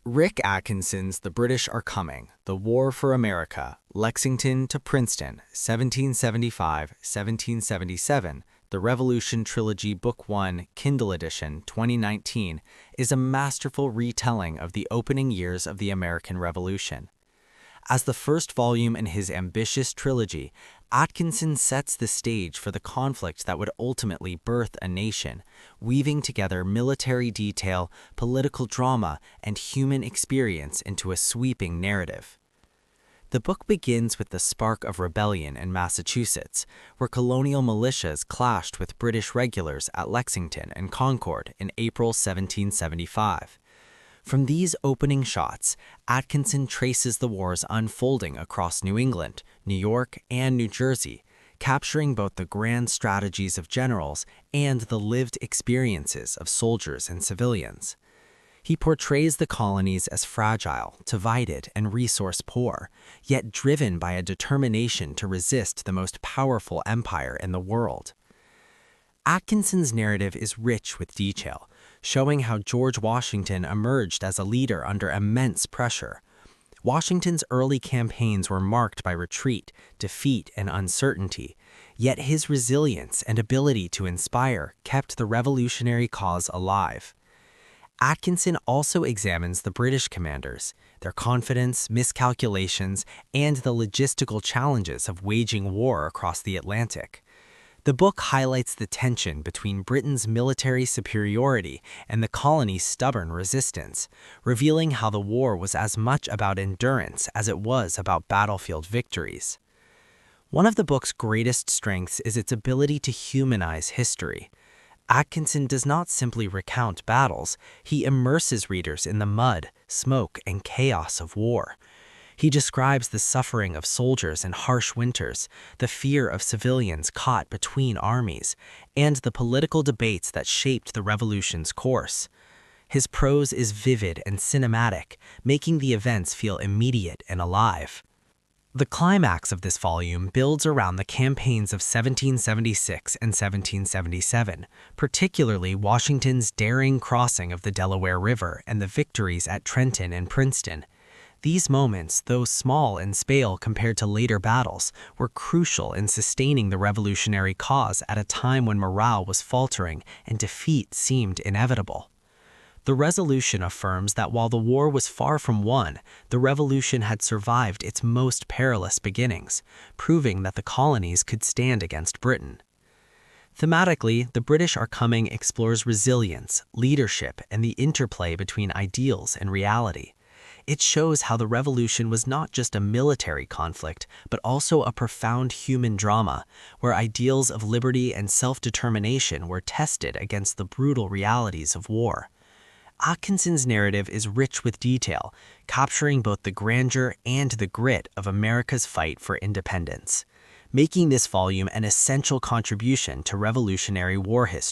Rick Atkinson's The British Are Coming, The War for America, Lexington to Princeton, 1775-1777, The Revolution Trilogy Book 1, Kindle Edition, 2019, is a masterful retelling of the opening years of the American Revolution. As the first volume in his ambitious trilogy, Atkinson sets the stage for the conflict that would ultimately birth a nation, weaving together military detail, political drama, and human experience into a sweeping narrative. The book begins with the spark of rebellion in Massachusetts, where colonial militias clashed with British regulars at Lexington and Concord in April 1775. From these opening shots, Atkinson traces the war's unfolding across New England, New York, and New Jersey, capturing both the grand strategies of generals and the lived experiences of soldiers and civilians. He portrays the colonies as fragile, divided, and resource-poor, yet driven by a determination to resist the most powerful empire in the world. Atkinson's narrative is rich with detail, showing how George Washington emerged as a leader under immense pressure. Washington's early campaigns were marked by retreat, defeat, and uncertainty, yet his resilience and ability to inspire kept the revolutionary cause alive. Atkinson also examines the British commanders, their confidence, miscalculations, and the logistical challenges of waging war across the Atlantic. The book highlights the tension between Britain's military superiority and the colony's stubborn resistance, revealing how the war was as much about endurance as it was about battlefield victories. One of the book's greatest strengths is its ability to humanize history. Atkinson does not simply recount battles, he immerses readers in the mud, smoke, and chaos of war. He describes the suffering of soldiers in harsh winters, the fear of civilians caught between armies, and the political debates that shaped the revolution's course. His prose is vivid and cinematic, making the events feel immediate and alive. The climax of this volume builds around the campaigns of 1776 and 1777, particularly Washington's daring crossing of the Delaware River and the victories at Trenton and Princeton. These moments, though small and stale compared to later battles, were crucial in sustaining the revolutionary cause at a time when morale was faltering and defeat seemed inevitable. The resolution affirms that while the war was far from won, the revolution had survived its most perilous beginnings, proving that the colonies could stand against Britain. Thematically, The British Are Coming explores resilience, leadership, and the interplay between ideals and reality. It shows how the revolution was not just a military conflict, but also a profound human drama, where ideals of liberty and self-determination were tested against the brutal realities of war. Atkinson's narrative is rich with detail, capturing both the grandeur and the grit of America's fight for independence, making this volume an essential contribution to Revolutionary War history.